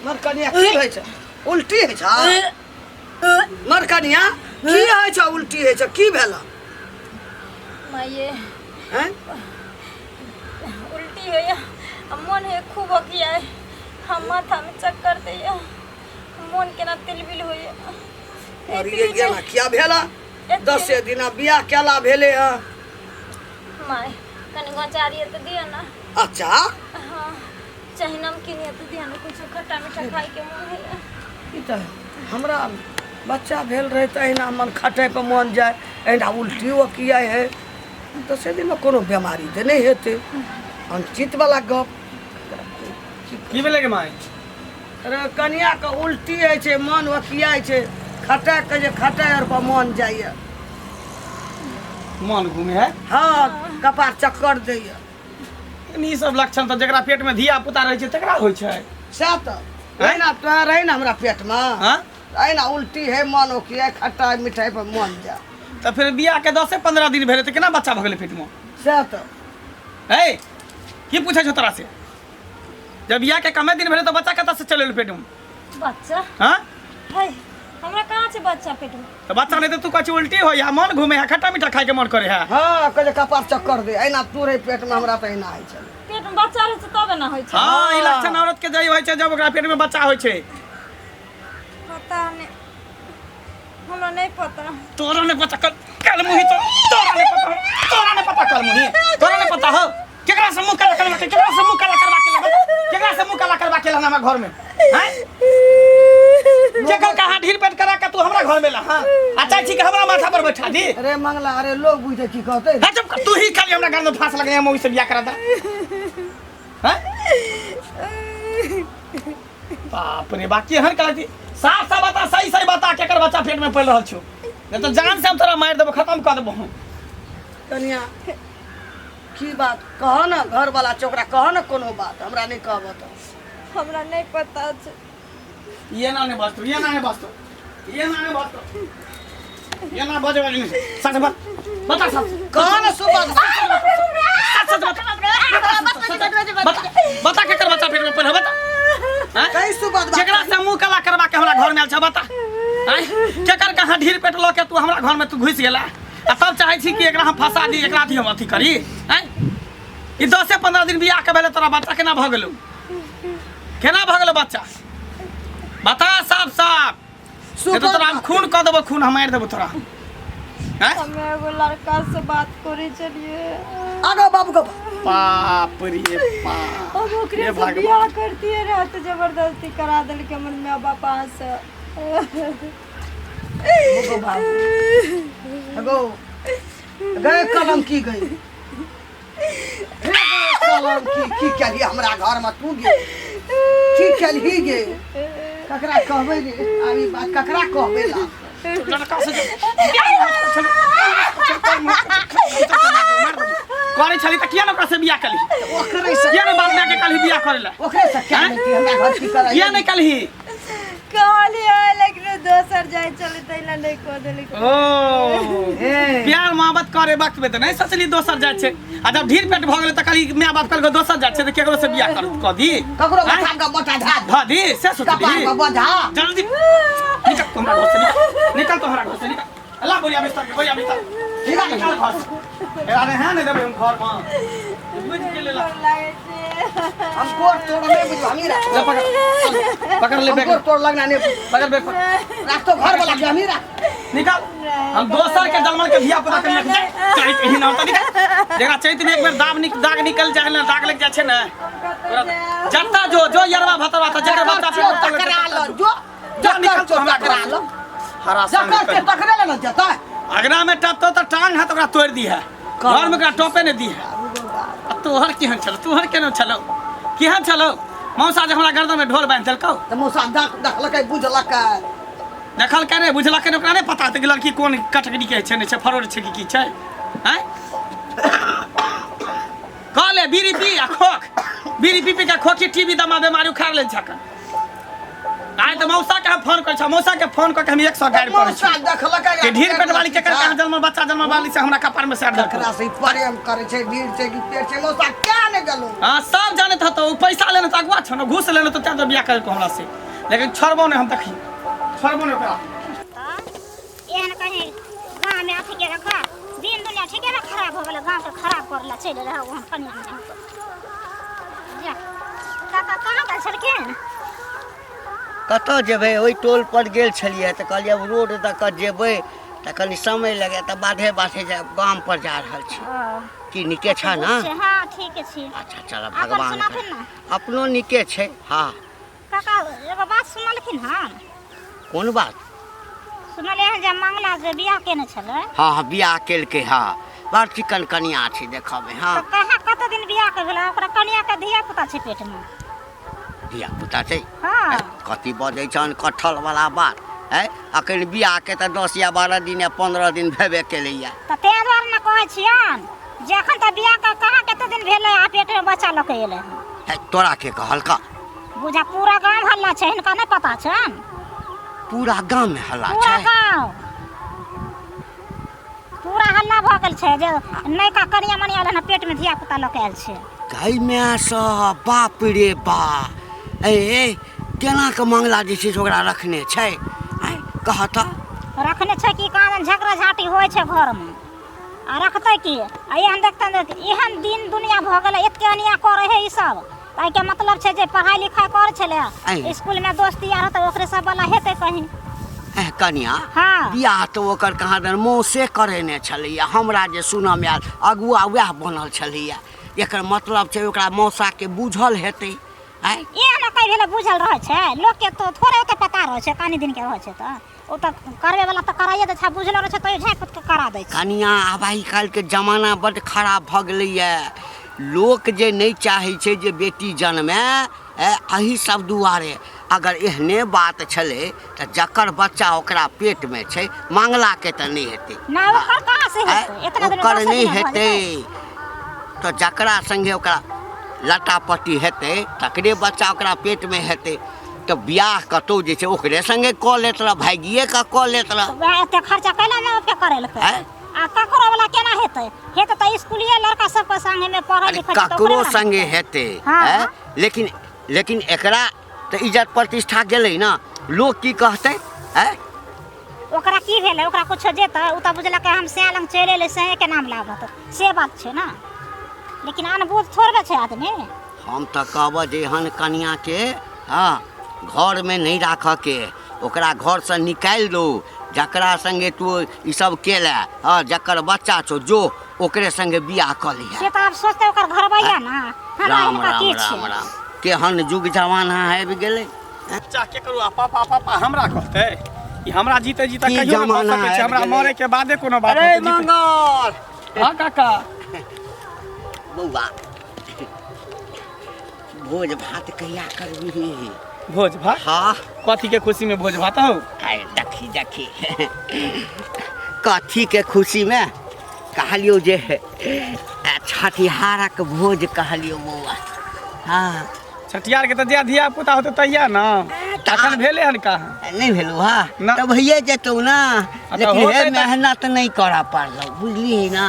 मर कनिया की होइ छ उल्टी होइ छ मर कनिया की होइ छ उल्टी होइ छ की भेल माये हैं उल्टी है मन है खूब किया है हम माथा में चक्कर दे मन के ना तिलबिल होय और ये गेला क्या भेला 10 दिन बियाह केला भेले ह माय कनी गचारिए तो दिया ना अच्छा हां चाहे नमकीन है तो दिया ना कुछ खट्टा मीठा खाए के मन है ई त हमरा बच्चा भेल रहे त एना मन खटे पे मन जाए एना उल्टी हो किया है 10 दिन में कोनो बीमारी त नहीं हेते अनचित वाला गप की भेले के माय अरे कनिया के उल्टी है छे मन वकियाय छे खटा के जे खटा और पर मन जाइए मन घूमे है हाँ कपार चक्कर दैया ई सब लक्षण त जकरा पेट में धिया पुता रहे छै तकरा होइ छै सैह त रहना तो रहे ना हमरा पेट में हां ना उल्टी है मन वकियाय खट्टा मिठाई पर मन जा त फिर बियाह के 10 से 15 दिन भेले त केना बच्चा भ गेले पेट में सैह त ए की पूछे छ तोरा से जब बियाह के कमे दिन भेले तो बच्चा कत से चले पेट में बच्चा हां है हमरा कहां से बच्चा पेट में तो बच्चा नहीं तो तू कछ उल्टी हो या मन घूमे है खट्टा मीठा खाए के मन करे है हाँ कहे कपार चक्कर दे एना तोरे पेट में हमरा त एना आइ छल पेट में बच्चा रहे तब ना होय छै हां ई लक्षण औरत के जई होय छै जब ओकरा पेट में बच्चा होय छै पता नहीं हमरा नहीं पता तोरा ने पता कल मुही तो तोरा ने पता कल मुही तोरा ने पता हो केकरा से मुंह काला करवा के केकरा से मुंह काला करवा के केकरा से मुंह काला करवा के लाना हमरा घर में हैं केकर कहां ढीर पेट करा के तू हमरा घर में ला हां अच्छा ठीक है हमरा माथा पर बैठा दी अरे मंगला अरे लोग बुझे की कहते चुप कर तू ही खाली हमरा घर में फांस लगे हम ओइसे बियाह करा दा हैं बाप रे बाकी हर कहती साफ साफ बता सही सही बता केकर बच्चा पेट में पड़ रहल छौ नहीं तो जान से हम तोरा मार देबो खत्म कर देबो हम कनिया की बात कह ना घर वाला चोकरा कह ना कोनो बात हमरा नहीं कहब त हमरा नहीं पता छै ये ना ने बस ये ना ने बस ये ना ने बस ये ना बजे वाली सच बात बता सब कह ना सुबह सच बता केकर बच्चा पेट में पड़ बता हैं कई सुबह केकरा से मुंह काला करवा के हमरा घर में आल छ बता हैं केकर कहां ढीर पेट ल के तू हमरा घर में तू घुस गेला आ तब चाहे छी कि एकरा हम फंसा दी एकरा थी हम अथी करी हैं ई 10 से 15 दिन बियाह के भेले तोरा बच्चा केना भ गेलौ बच्चा बता साफ साफ ये तो तोरा हम खून क देबो खून हम मार देबो तोरा हैं हम एगो लड़का से बात करे चलिए आगे बाबू का बाप रे बाप अब ओकरे ये से भगवान। बियाह करती है रात जबरदस्ती करा दिल के मन में बापा से मुगो बाबू अगो गए कलम की गई कलम की कली हमरा घर में तू गे की कली गे ककरा कहबे रे आमी बात ककरा कहबे ला लड़का से करे छली त किया न ओकरा से बियाह कली ओकरे से किया न बाद में के कली बियाह करेला ओकरे से क्या नहीं हमरा घर की कराई किया नहीं कली कहली है लेकिन दोसर जाए चले तैला नहीं को देली ओ प्यार मोहब्बत करे वक्त में त नहीं सोचली दोसर जाय छै आ जब ढीर पेट भ गेले त कली माय बाप कल दोसर जाय छै त केकरो से बियाह कर क दी ककरो माथा का मोटा धा भ दी से सोचली कपार का बोझा जल्दी निकल तुम्हारा घर से निकल तुम्हारा घर से निकल अल्लाह बोलिया बिस्तर के बोलिया बिस्तर निकल निकल घर से अरे हैं नहीं देबे हम घर में बुझ के ले ला लागे छे हम कोर तोड़ नहीं बुझ हमीरा ले पकड़ ले बैग कोर तोड़ लगना नहीं पकड़ बैग रात तो घर वाला के हमीरा निकल हम दोसर के जन्मल के धिया पुता के चाहे कहीं ना होता निकल जेकरा चैत में एक बेर दाग निकल जाए ना दाग लग जाए छै ना जत्ता जो यरवा भतवा त जेकर बच्चा पे टकरा लो जो निकल तो हमरा टकरा लो हरा जकर के टकरा ले जता अगरा में टपतो त टांग हाथ ओकरा तोड़ दी है घर में ओकरा टोपे ने दी है तोहर केहन छलो तोहर केना छलो केहन छलो मौसा जे हमरा गर्दन में ढोल बांध देलकौ त मौसा देखलकै बुझलकै देखल के नहीं बुझलक के ओकरा नहीं पता त लड़की कोन कटकरी के छै नहीं छै फरोड़ छै की छै हैं कहले बीड़ी पी आ खोक बीड़ी पी के खोखी टीवी दमा बीमारी उखाड़ ले छक आइ त मौसा के फोन कर छ मौसा के फोन क के हम 100 गाड़ी पर मौसा देखलकै के ढीर पेट वाली के कर के जन्म बच्चा जन्म वाली से हमरा कपार में सर एकरा से प्रेम करे छै भीड़ छै कि पेट छै मौसा क्या ने गेलो हाँ सब जाने था तो पैसा लेने तो अगुआ छो ना घूस लेने तो त्या तो बियाह करे हमरा से लेकिन छोड़बो नहीं हम देखी छोड़बो नहीं ओकरा एहन कहीं गाँव में अथी के रखा दिन दुनिया ठीके ना खराब हो गेल गाँव के खराब करला चल रहा वहाँ कनिया में जा काका कहाँ गल छलखिन कतऽ जेबै ओहि टोल पर गेल छलियै तऽ कहलियै अब रोड दऽ कऽ जेबै तऽ कनि समय लगे तऽ बाधे बाधे गाम पर जा रहल छी की नीके छ ना हाँ ठीक छै अच्छा चल अपन भगवान सुनाथिन ना अपनो नीके छै हाँ काका एगो बात सुनलखिन हन कोन बात सुनलियै हन जे मंगला जे बियाह केने छलै हाँ हाँ बियाह केलकै हाँ बड़ चिकन कनिया छै देखऽमे हाँ तऽ कहाँ कते दिन बियाह के भेलै ओकरा कनिया के धिया पुता छै पेट में धिया पुता छै हाँ कथी बजै छन कटहल वाला बात है अखन बियाह के तऽ 10 या 12 दिन या 15 दिन भेबे केलैया तऽ तें दुआरे ने कहै छियन जे एखन तऽ बियाह के कहाँ कते दिन भेलै आ पेट में बच्चा लऽ के एलै हन तोरा के कहलका बुझा पूरा गाँव हल्ला छै हिनका नहि पता छन पूरा गांव में हल्ला पूरा छै गाँव पूरा हल्ला भऽ गेल छै जे नैका कनिया मनिया एलै हन पेट में धिया पुता लऽ के आयल छै गई में सब बाप रे बा ए केना के मंगला जे छै से ओकरा रखने छै आइ कहता रखने छै कि कहाँ झगड़ा झाँटी होइ छै घर में आ रखतै की आ एहन देखतन एहन दिन दुनिया भऽ गेलै एते अनिया करे है ई सब ताहि के मतलब छै जे पढ़ाई लिखाई करे छलै स्कूल में दोस्ती यार तऽ ओकरे सब वाला हेतै कहीं कनिया हाँ बियाह तो ओकर कहाँ दन मौसे करेने छलैया हमरा जे सुनऽ में आयल अगुआ वएह बनल छलैया एकर मतलब छै ओकरा मौसा के बुझल हेतै आइ एहन कई भेले बुझल रहे छै लोग के तो थोड़े ओते पता रहे छै कनी दिन के रहे छै तऽ ओ तऽ करबे वाला तऽ कराइए दै छै बुझल रहे छै तो झाँप के करा दै छै कनिया आब आइ काल्हि के जमाना बड्ड खराब भऽ गेलैया लोक जे नहि चाहै छै जे बेटी जन्मे एही सब दुआरे अगर एहने बात छलै तऽ जकर बच्चा ओकरा पेट में छै मंगला के तऽ नहि हेतै ना ओकर कहाँ से हेतै इतना दिन ओकर नहि हेतै तऽ जकरा संगे ओकरा लटा पट्टी हेतै तकरे बच्चा ओकरा पेट में हेतै तऽ बियाह कतौ जे छै ओकरे संगे कऽ लेत रह भागिए के कऽ लेत रह वएह एते खर्चा कैला में पे करे लकै आ ककरो वाला केना हेतै हेतै तऽ स्कूलिए लड़का सब के संगे में पढ़ै लिखै ककरो संगे हेतै लेकिन एकरा तऽ इज्जत प्रतिष्ठा गेलै ना लोग की कहतै ओकरा की भेलै ओकरा कुछ जेतै उ तऽ बुझलक हम से लंग चलि एलै से के नाम लागत से बात छै ना लेकिन अनबुझ थोड़बे छै आदमी हम तऽ कहब जे एहन कनिया के हाँ घर में नहीं राखऽ के ओकरा घर से निकालि दो जकरा संगे तू ई सब केले हाँ जकर बच्चा छो जो ओकरे संगे बियाह कऽ लिया से तऽ आब सोचते ओकर घर भैया ना राम राम राम राम केहन युग जमाना आबि गेलै बच्चा के करू पापा पापा हमरा कहते ई हमरा जीते जीते की कहियो ना जमाना भऽ सकै छै आबि हमरा गेलै। मरे के बादे कोनो बात अरे होतै, जीते- मंगल हाँ काका बौआ भोज भात कहिया करबी भोज भात हाँ कथी के खुशी में भोज भात हो आइ देखी देखी कथी के खुशी में कहलियो जे छठिहारक भोज कहलियो बौआ हाँ छठियार के तऽ जे धिया पुता होतै तहिया ना अखन भेले हन कहाँ नहीं भेलू हाँ ना। तब भैया जेतौ ना तो लेकिन होतै हे तऽ- मेहनत नहीं करा पड़लो बुझली ना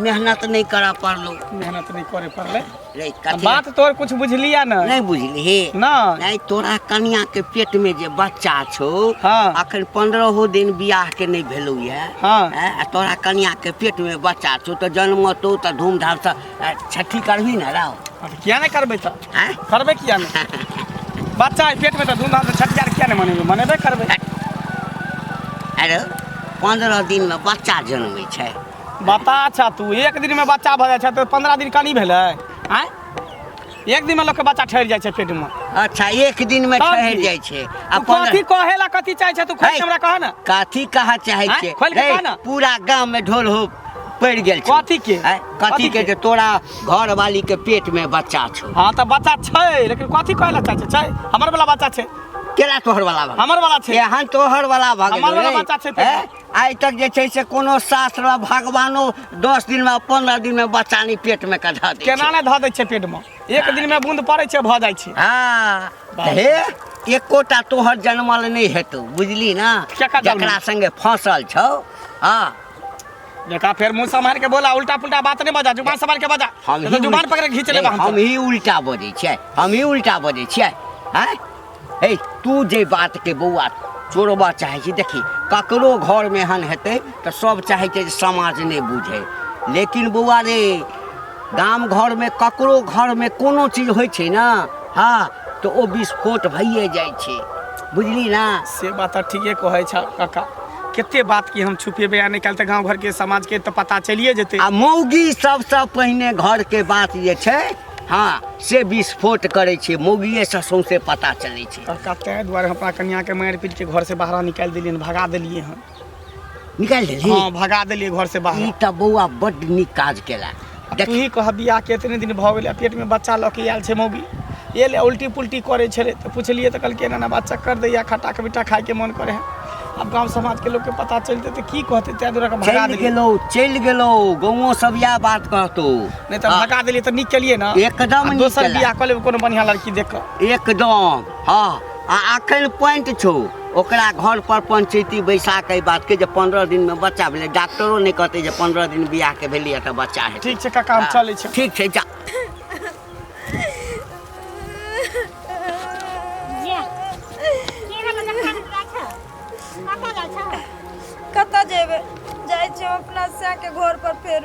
मेहनत नहीं करा पड़लो मेहनत नहीं करे पड़ले रे कथी बात तोर कुछ बुझलिया ना नहीं बुझली ना नहीं तोरा कनिया के पेट में जे बच्चा छौ हाँ। अखन 15 दिन बियाह के नहीं भेलौ ये हाँ। आ तोरा कनिया के पेट में बच्चा छौ तो जन्मतो तो धूमधाम से छठी करबी ना रहो किया नहीं करबै तऽ हैं? करबै किया नहीं बच्चा है पेट में तो धूमधाम से छठियार किया नहीं मनेबै मनेबे करबै अरे 15 दिन में बच्चा जन्मै छै बता अच्छा तू एक दिन में बच्चा भऽ जाइ छै तो 15 दिन कनी भेलै आय एक दिन में लोग के बच्चा ठहर जाइ छै पेट में अच्छा एक दिन में तब ठहर की? जाइ छै आ तू कथी कहेला कथी चाहे छै तू खोल है। हमरा कह ना कथी कहा चाहे हैं? छै खोल के रे, कह ना। पूरा गांव में ढोल हो पड़ गेल छै कथी के? हैं? कथी कथी के के? जे तोरा घर वाली के पेट में बच्चा छौ हाँ तो बच्चा छै लेकिन कथी कहेला चाहे छै हमर वाला बच्चा छै केला तोहर वाला भग हमर वाला छै एहन तोहर वाला भग हमर वाला बच्चा छै पेट में। आइ तक जे छै से कोनो शास्त्र में भगवानो 10 दिन में 15 दिन में बच्चा नहीं पेट में कधा दे केना नहीं धऽ दै छै पेट में एक दिन में बूंद पड़ै छै भऽ जाइ छै हाँ बाप हे एकोटा तोहर जन्मल नहीं हेतौ बुझली ना केकर जन्मल? जकरा संगे फसल छौ हाँ देखा फिर मुंह संभाल के बोला, उल्टा पुल्टा बात नहीं बजा, जुबान संभाल के बजा। तो जुबान पकड़ के खींच ले हम ही उल्टा बजै छियै, हम ही उल्टा बजै छियै। हैं हे तू जे बात के बौआ छोड़बा चाहे छी, देखी ककरो घर में हन हेतै तो सब चाहे छै जे समाज नहीं बुझे, लेकिन बौआ रे गाम घर में ककरो घर में कोनो चीज होइ छै ना, हाँ तो ओ विस्फोट भइए जाइ छै, बुझली ना। से बात ठीके कहै छ काका, केते बात की हम छुपेबे आ निकाल त गांव घर के समाज के तो पता चलिए जेते। आ मौगी सबसे पहिने घर के बात जे छै, हाँ से विस्फोट करे छै, मौगिए से सौंसे पता चले छै। काका तै दुआरे अपना कन्या के मारि पीट के घर से बाहर निकाल देलिए, भगा देलिए हम। निकाल देली? हाँ भगा देलिए घर से बाहर। ई त बौआ बड नीक काज केला। तू ही कह बियाह के इतने दिन भ गेलै, पेट में बच्चा ल के आयल छै मौगी, ये ले उल्टी पुल्टी करे छले तो पूछलिए तो कहलके ना बच्चा कर दैया, खट्टा के बेटा खाए के मन करे है। अब गांव समाज के लोग के पता चलते तो की कहते, तै दुआरे भगा देलिए। चल गेलो गाँवो सब या बात कहतो, नहीं तो भगा देलिए तो निक केलिए ना, एकदम दोसर बियाह कर लेब कोनो बढ़िया लड़की देख के एकदम। हाँ आ अखन पॉइंट छो, ओकरा घर पर पंचायती बैसा के बात के जे 15 दिन में बच्चा भेले, डॉक्टरो नहीं कहते जे 15 दिन बियाह के भेलिए त बच्चा है। ठीक छै काका हम चलै छी। ठीक छै जा। कतऽ जेबै? जाइ छी अपना सा के घर पर, फेर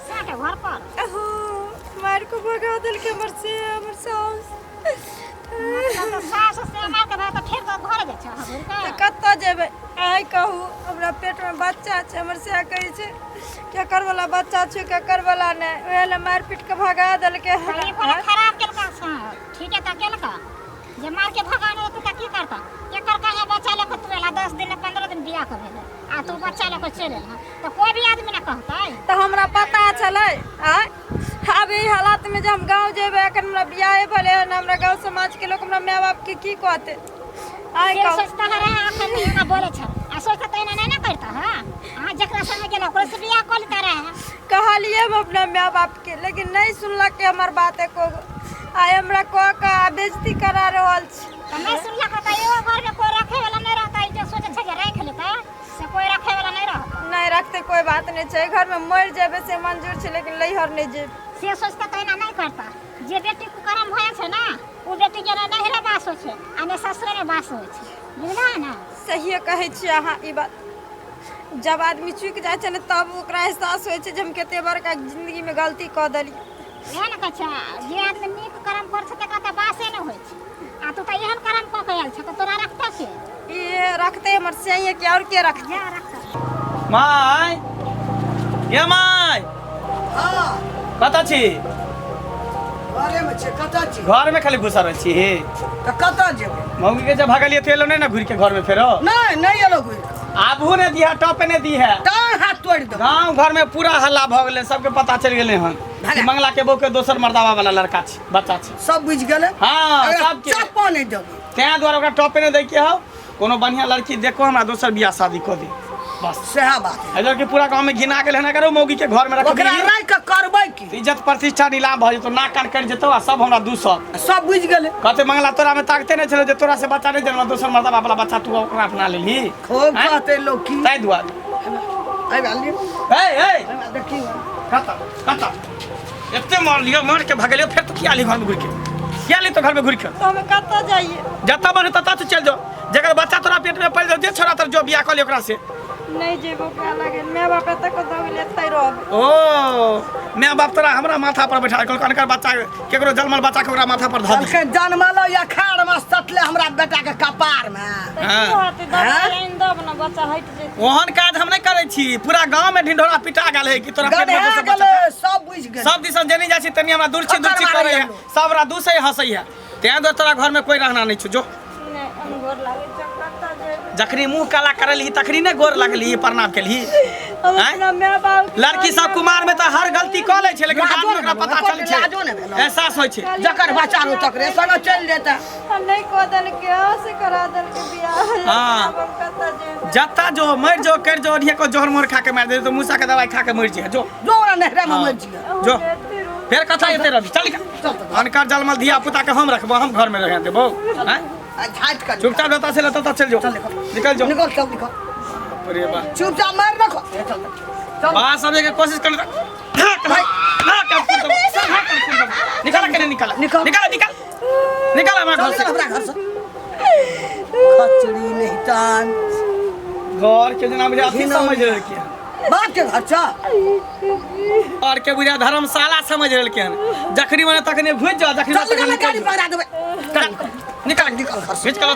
सा के घर पर मार को भगा देल के हमर से, हमर साउस। मतलब सास से मार के भाग फिर तो घर जाइ छ घर के। कतऽ जेबै? आइ कहू हमरा पेट में बच्चा छै, हमर से कहै छै केकर वाला बच्चा छै, केकर वाला नै, ओहे ले मार पीट के भगा देल के। ई कोनो खराब केलका सा, ठीक है त केलका जे मार के भगाने तू त की करता? एकर कहे बच्चा लेके तू एला 10 दिन 15 दिन बियाह कर भेले आ तू बच्चा लेके चल एला, तो कोई भी आदमी ना कहतै। तो हमरा पता चलै आइ अब ई हालात में जब हम गांव जेबै, अखन हमरा बियाह भेले है, हमरा गांव समाज के लोग हमरा माय बाप के की कहते? आइ ये कहू सोचता है अखन नहीं ना बोले छ, आ सोचता त एना नहीं ना करता है। हां जकरा संगे गेला ओकरा से बियाह कर लेता रहे। कहलिए हम अपना माय बाप के, लेकिन नहीं सुनलक के हमर बात एको। आइ हमरा कह के बेइज्जती करा रहल छी। त नहीं सुनलक त एगो घर में कोई रखे वाला नहीं रहता, जो सोचे छ जे रख लेता से कोई रखे वाला नहीं रहता। नहीं रखते कोई बात नहीं छै, घर में मर जेबे से मंजूर छै, लेकिन लैहर नहीं जेब। से सोचता त एना नहीं करता। जे बेटी को करम भया छ ना, वो बेटी के नहिरा बास हो छै आ ने ससुरे में बास हो छै, बुझला है ना। सहिए कहै छी अहाँ ई बात। जब आदमी चूक जाइ छै ने तब ओकरा एहसास होइ छै जे हम कते बड़का जिंदगी में गलती कऽ देलियै। एहन कछा जे आदमी नीक कर्म कर छै तकरा त बासे न होइ छै, आ तू त एहन कर्म क के आयल छ त तोरा रखता के ये रखते हमर से के और के रखते? जा रखता। माय ये माय हाँ कतऽ छी? घरे में छै। कतऽ छी? घर में खाली घुसल रह छी। तऽ कतऽ जेबै? मौगी के जब भगलिए तो एलो नहीं ना घुर के घर में फेरो? नहीं एलो घुरि कऽ। आबू ने दिया, टॉप ने दी है। डाँड़ हाथ तोड़ि दो। गांव घर में पूरा हल्ला भ गेलै, सबके पता चल गेलै हन कि मंगला के बहू के दोसर मर्दावा वाला लड़का छै, बच्चा छै। सब बुझि गेलै। हाँ एकरा सबके चापा नहीं देबै। तैं दुआरे ओकरा टॉपे ने दै के हौ, कोनो बढ़िया लड़की देखो हमरा दोसर बियाह शादी कऽ दी बस। सएह बात है। एजर के पूरा गांव में घिना गेल है, करो मौगी के घर में रख ओकरा राखि कऽ करबै की? इज्जत प्रतिष्ठा नीलाम भ जेतौ, नाक कान कटि जेतौ आ सब हमरा दूसर। सब बुझि गेलै। कहते मंगला तोरा में ताकते नहीं छलो जे तोरा से बच्चा नहीं जन्मा, दोसर मर्दावा वाला बच्चा तू ओकरा अपना लेली। खूब कहते लोग की। ताहि दुआरे आइ बाली ए देखी कता एते मार लियो, मार के भगलियो, फिर तो किया ली घर में घुर के? किया ली तो घर में घुर के? तो हमें कतऽ जाइए? जत्ता बने तत्ता तो चल जाओ, जगह बच्चा तोरा पेट में पड़ जाओ, दे छोड़ा तर जो बियाह कर ले ओकरा से। नहीं जेबो ओकरा लगे, माय बाप एतऽ को दब लेतै रहब। ओ माय बाप तोरा हमरा माथा पर बैठा के अनकर बच्चा केकरो जन्मल बच्चा के ओकरा माथा पर धऽ दी। जन्मलो या खाड़ में सटले हमरा बेटा के कपार में। तऽ की होतै? दबाइ दब न बच्चा हटि जेतै। ओहन काज हम नहीं करे छी, पूरा गांव में ढिंढोरा पिटा गेल है कि तोरा पेट में गधे दोसर बच्चा। गेलै, सब बुझि गेलै। सब दिसन जनी जाइ छी तनी हमरा दूरछी दूरछी ककर करे है, मारै सब हमरा दूसै हंसै है। तैं दुआरे तोरा घर में कोई रहना नहीं छौ। जो नहीं हम गोर लागै छै, कतऽ जेबै? जखनी मुंह काला करली तखनी ने गोर लगली, प्रणाम केली। हम अपना माय बाप लड़की सब कुमार में तो हर गलती कऽ लै छै, लेकिन बाद में ओकरा पता चलै छै, लाजो नहि भेलै। एहसास होइ छै। जकर बच्चा रो तकरे संग चल जेता। नहीं कऽ देलकै, से करा देलकै बियाह। हाँ। अब हम कतऽ जेबै? जत्ता जो मर जो कर जो ढेको जोहर मोहर खा के मार दे तो मूसा के दवाई खा के मर जे जो जो ओकरा नहरे में मर जिया। जो फिर कथा एते रवि चल अनकर जलमल धिया पुता के हम रखबो, हम घर में रह देबो। हैं झाट कर चुपचाप जता से लता चल जो, निकल जो। निकल चल निकल। अरे बा चुपचाप मार रखो। चल बात समझने की कोशिश कर निकाला के नहीं निकाला निकाल। निकाला निकाल निकाला हमारे घर से हमरा घर से खचड़ी नहीं तान घर के जना मुझे अथी समझ रहे क्या बात के अच्छा और के बुझा धर्मशाला समझ रहे क्या जखरी मने तखने घुस जा जखरी चल निकाल गाड़ी पकड़ा देबे निकाल निकाल घर से खींच कर